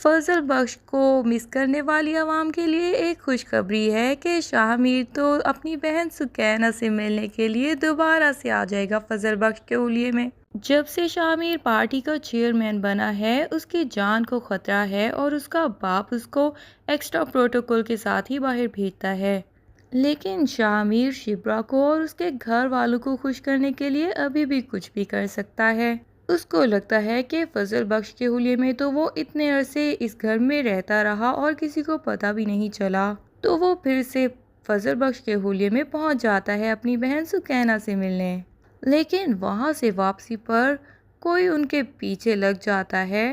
फजल बख्श को मिस करने वाली आवाम के लिए एक खुशखबरी है कि शाहमीर तो अपनी बहन सुकैना से मिलने के लिए दोबारा से आ जाएगा फजल बख्श के हुलिये में। जब से शाहमीर पार्टी का चेयरमैन बना है, उसकी जान को खतरा है और उसका बाप उसको एक्स्ट्रा प्रोटोकॉल के साथ ही बाहर भेजता है। लेकिन शाहमीर शिब्रा को और उसके घर वालों को खुश करने के लिए अभी भी कुछ भी कर सकता है। उसको लगता है कि फजल बख्श के हुलिये में तो वो इतने अरसे इस घर में रहता रहा और किसी को पता भी नहीं चला, तो वो फिर से फजल बख्श के हुलिये में पहुंच जाता है अपनी बहन सुकैना से मिलने। लेकिन वहां से वापसी पर कोई उनके पीछे लग जाता है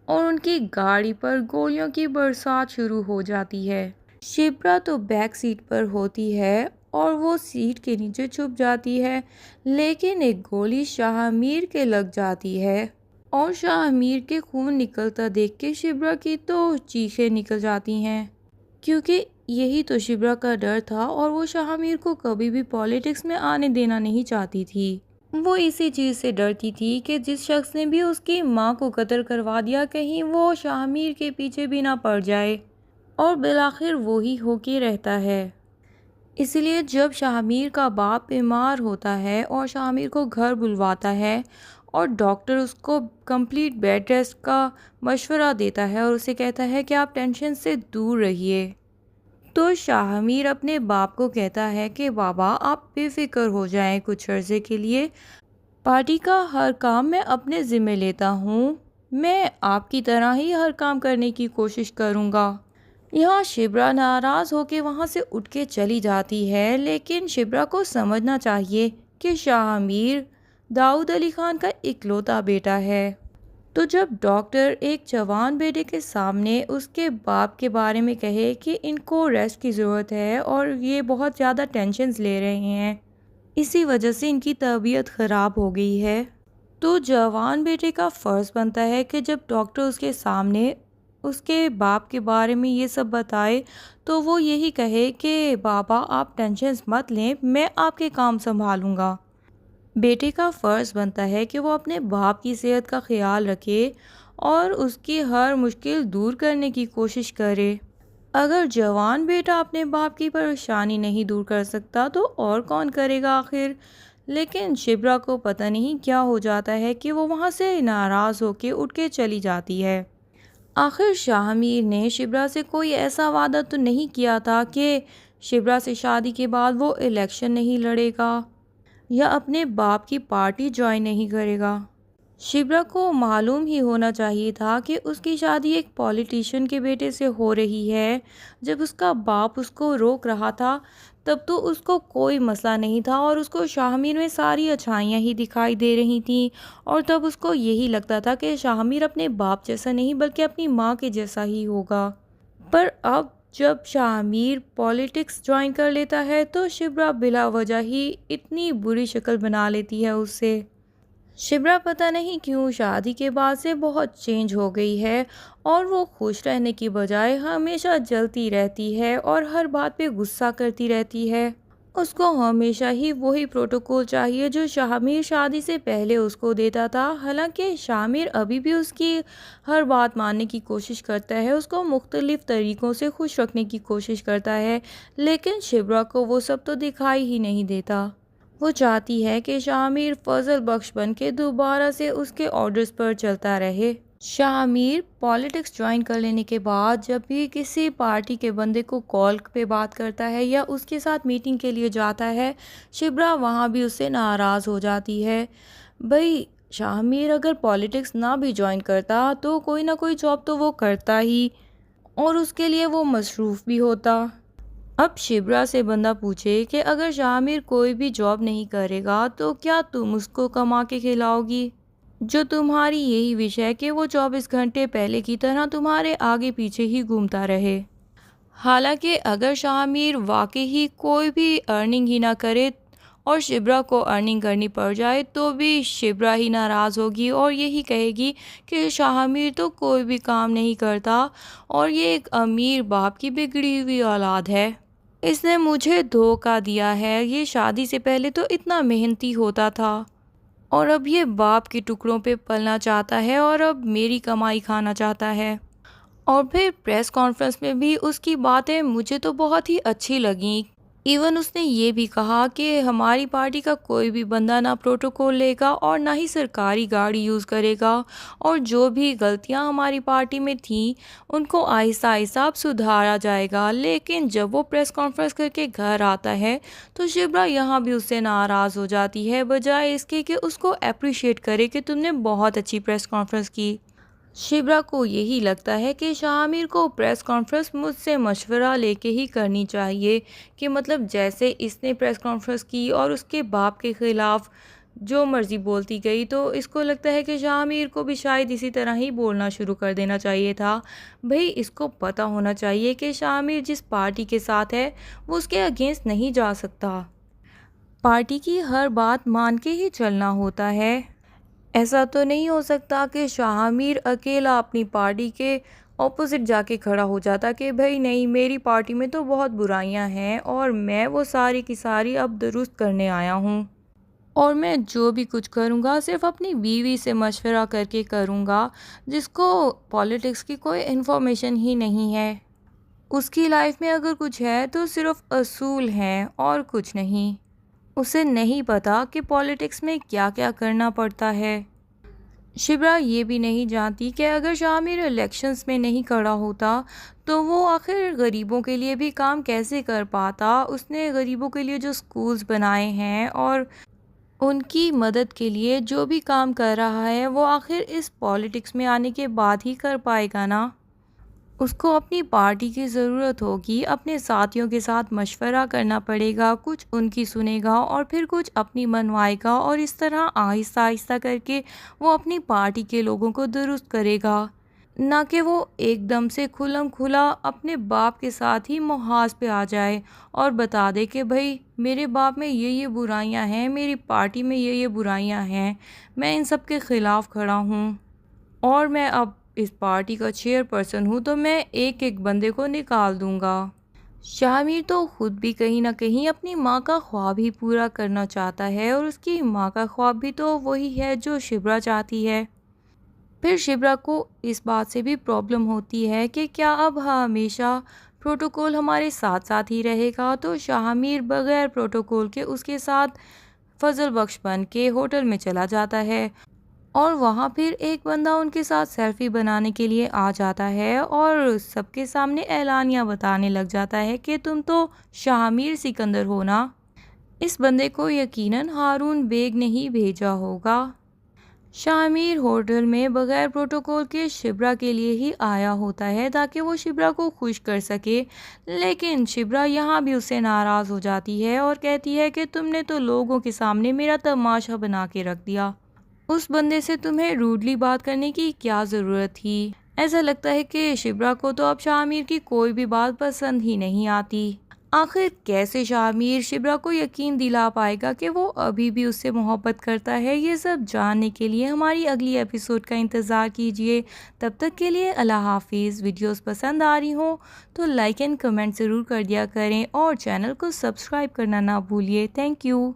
और उनकी गाड़ी पर गोलियों की बरसात शुरू हो जाती है। शिप्रा तो बैक सीट पर होती है और वो सीट के नीचे छुप जाती है, लेकिन एक गोली शाहमीर के लग जाती है और शाहमीर के खून निकलता देख के शिप्रा की तो चीखें निकल जाती हैं, क्योंकि यही तो शिप्रा का डर था और वो शाहमीर को कभी भी पॉलिटिक्स में आने देना नहीं चाहती थी। वो इसी चीज़ से डरती थी कि जिस शख्स ने भी उसकी माँ को कत्ल करवा दिया, कहीं वो शाहमीर के पीछे भी ना पड़ जाए, और बिलाखिर वो ही होके रहता है। इसलिए जब शाहमीर का बाप बीमार होता है और शाहमीर को घर बुलवाता है और डॉक्टर उसको कंप्लीट बेड रेस्ट का मशवरा देता है और उसे कहता है कि आप टेंशन से दूर रहिए, तो शाहमीर अपने बाप को कहता है कि बाबा आप बेफिक्र हो जाएं, कुछ अर्से के लिए पार्टी का हर काम मैं अपने ज़िम्मे लेता हूँ, मैं आपकी तरह ही हर काम करने की कोशिश करूँगा। यहाँ शिब्रा नाराज़ होकर वहाँ से उठ के चली जाती है, लेकिन शिब्रा को समझना चाहिए कि शाहमीर दाऊद अली खान का इकलौता बेटा है। तो जब डॉक्टर एक जवान बेटे के सामने उसके बाप के बारे में कहे कि इनको रेस्ट की ज़रूरत है और ये बहुत ज़्यादा टेंशन्स ले रहे हैं, इसी वजह से इनकी तबीयत ख़राब हो गई है, तो जवान बेटे का फ़र्ज़ बनता है कि जब डॉक्टर उसके सामने उसके बाप के बारे में ये सब बताए तो वो यही कहे कि बाबा आप टेंशन मत लें, मैं आपके काम संभालूंगा। बेटे का फ़र्ज़ बनता है कि वो अपने बाप की सेहत का ख्याल रखे और उसकी हर मुश्किल दूर करने की कोशिश करे। अगर जवान बेटा अपने बाप की परेशानी नहीं दूर कर सकता तो और कौन करेगा आखिर। लेकिन शिब्रा को पता नहीं क्या हो जाता है कि वो वहाँ से नाराज़ होकर उठ के चली जाती है। आखिर शाहमीर ने शिब्रा से कोई ऐसा वादा तो नहीं किया था कि शिब्रा से शादी के बाद वो इलेक्शन नहीं लड़ेगा या अपने बाप की पार्टी ज्वाइन नहीं करेगा। शिब्रा को मालूम ही होना चाहिए था कि उसकी शादी एक पॉलिटिशियन के बेटे से हो रही है। जब उसका बाप उसको रोक रहा था तब तो उसको कोई मसला नहीं था और उसको शाहमीर में सारी अच्छाइयाँ ही दिखाई दे रही थीं, और तब उसको यही लगता था कि शाहमीर अपने बाप जैसा नहीं बल्कि अपनी माँ के जैसा ही होगा। पर अब जब शाहमीर पॉलिटिक्स ज्वाइन कर लेता है तो शिब्रा बिला वजह ही इतनी बुरी शक्ल बना लेती है उससे। शिब्रा पता नहीं क्यों शादी के बाद से बहुत चेंज हो गई है और वो खुश रहने की बजाय हमेशा जलती रहती है और हर बात पे गुस्सा करती रहती है। उसको हमेशा ही वही प्रोटोकॉल चाहिए जो शामिर शादी से पहले उसको देता था। हालांकि शामिर अभी भी उसकी हर बात मानने की कोशिश करता है, उसको मुख्तलिफ तरीक़ों से खुश रखने की कोशिश करता है, लेकिन शिब्रा को वो सब तो दिखाई ही नहीं देता। वो चाहती है कि शामिर फजल बख्श बन के दोबारा से उसके ऑर्डर्स पर चलता रहे। शामिर पॉलिटिक्स ज्वाइन कर लेने के बाद जब भी किसी पार्टी के बंदे को कॉल पे बात करता है या उसके साथ मीटिंग के लिए जाता है, शिब्रा वहाँ भी उससे नाराज़ हो जाती है। भाई शामिर अगर पॉलिटिक्स ना भी ज्वाइन करता तो कोई ना कोई जॉब तो वो करता ही और उसके लिए वो मसरूफ़ भी होता। अब शिब्रा से बंदा पूछे कि अगर शामिर कोई भी जॉब नहीं करेगा तो क्या तुम उसको कमा के खिलाओगी? जो तुम्हारी यही विश है कि वो 24 घंटे पहले की तरह तुम्हारे आगे पीछे ही घूमता रहे। हालांकि अगर शामिर वाकई ही कोई भी अर्निंग ही ना करे और शिब्रा को अर्निंग करनी पड़ जाए तो भी शिब्रा ही नाराज़ होगी और यही कहेगी कि शामिर तो कोई भी काम नहीं करता और ये एक अमीर बाप की बिगड़ी हुई औलाद है। इसने मुझे धोखा दिया है, ये शादी से पहले तो इतना मेहनती होता था और अब ये बाप के टुकड़ों पे पलना चाहता है और अब मेरी कमाई खाना चाहता है। और फिर प्रेस कॉन्फ्रेंस में भी उसकी बातें मुझे तो बहुत ही अच्छी लगीं। इवन उसने ये भी कहा कि हमारी पार्टी का कोई भी बंदा ना प्रोटोकॉल लेगा और ना ही सरकारी गाड़ी यूज़ करेगा, और जो भी गलतियां हमारी पार्टी में थी उनको आहिस्ता आहिस्ता अब सुधारा जाएगा। लेकिन जब वो प्रेस कॉन्फ्रेंस करके घर आता है तो शिप्रा यहाँ भी उससे नाराज़ हो जाती है, बजाय इसके कि उसको अप्रिशिएट करे कि तुमने बहुत अच्छी प्रेस कॉन्फ्रेंस की। शिप्रा को यही लगता है कि शामिर को प्रेस कॉन्फ्रेंस मुझसे मशवरा लेके ही करनी चाहिए, कि मतलब जैसे इसने प्रेस कॉन्फ्रेंस की और उसके बाप के ख़िलाफ़ जो मर्ज़ी बोलती गई, तो इसको लगता है कि शामिर को भी शायद इसी तरह ही बोलना शुरू कर देना चाहिए था। भाई इसको पता होना चाहिए कि शामिर जिस पार्टी के साथ है वो उसके अगेंस्ट नहीं जा सकता, पार्टी की हर बात मान के ही चलना होता है। ऐसा तो नहीं हो सकता कि शामिर अकेला अपनी पार्टी के ऑपोजिट जाके खड़ा हो जाता कि भाई नहीं, मेरी पार्टी में तो बहुत बुराइयां हैं और मैं वो सारी की सारी अब दुरुस्त करने आया हूँ, और मैं जो भी कुछ करूँगा सिर्फ अपनी बीवी से मशवरा करके करूँगा, जिसको पॉलिटिक्स की कोई इन्फॉर्मेशन ही नहीं है। उसकी लाइफ में अगर कुछ है तो सिर्फ असूल हैं और कुछ नहीं। उसे नहीं पता कि पॉलिटिक्स में क्या क्या करना पड़ता है। शिप्रा ये भी नहीं जानती कि अगर शामिर इलेक्शंस में नहीं खड़ा होता तो वो आखिर गरीबों के लिए भी काम कैसे कर पाता। उसने गरीबों के लिए जो स्कूल्स बनाए हैं और उनकी मदद के लिए जो भी काम कर रहा है, वो आखिर इस पॉलिटिक्स में आने के बाद ही कर पाएगा ना। उसको अपनी पार्टी की ज़रूरत होगी, अपने साथियों के साथ मशवरा करना पड़ेगा, कुछ उनकी सुनेगा और फिर कुछ अपनी मनवाएगा, और इस तरह आहिस्ता आहिस्ता करके वो अपनी पार्टी के लोगों को दुरुस्त करेगा, ना कि वो एकदम से खुल्लम खुला अपने बाप के साथ ही मुहाज पे आ जाए और बता दे कि भाई मेरे बाप में ये बुराइयां हैं, मेरी पार्टी में ये बुराइयां हैं, मैं इन सब के ख़िलाफ़ खड़ा हूँ और मैं अब इस पार्टी का चेयरपर्सन हूँ, तो मैं एक एक बंदे को निकाल दूंगा। शामिर तो खुद भी कहीं ना कहीं अपनी माँ का ख्वाब ही पूरा करना चाहता है, और उसकी माँ का ख्वाब भी तो वही है जो शिप्रा चाहती है। फिर शिप्रा को इस बात से भी प्रॉब्लम होती है कि क्या अब हमेशा प्रोटोकॉल हमारे साथ साथ ही रहेगा। तो शामिर बगैर प्रोटोकॉल के उसके साथ फजल बख्श बन के होटल में चला जाता है, और वहाँ फिर एक बंदा उनके साथ सेल्फी बनाने के लिए आ जाता है और सबके सामने एलानिया बताने लग जाता है कि तुम तो शामिर सिकंदर हो ना। इस बंदे को यकीनन हारून बेग ने ही भेजा होगा। शामिर होटल में बगैर प्रोटोकॉल के शिप्रा के लिए ही आया होता है ताकि वो शिप्रा को खुश कर सके, लेकिन शिप्रा यहाँ भी उससे नाराज़ हो जाती है और कहती है कि तुमने तो लोगों के सामने मेरा तमाशा बना के रख दिया। उस बंदे से तुम्हें रूडली बात करने की क्या ज़रूरत थी। ऐसा लगता है कि शिप्रा को तो अब शामिर की कोई भी बात पसंद ही नहीं आती। आखिर कैसे शामिर शिप्रा को यकीन दिला पाएगा कि वो अभी भी उससे मोहब्बत करता है, ये सब जानने के लिए हमारी अगली एपिसोड का इंतज़ार कीजिए। तब तक के लिए अल्लाह हाफिज़। वीडियोस पसंद आ रही हो तो लाइक एंड कमेंट ज़रूर कर दिया करें और चैनल को सब्सक्राइब करना ना भूलिए। Thank you.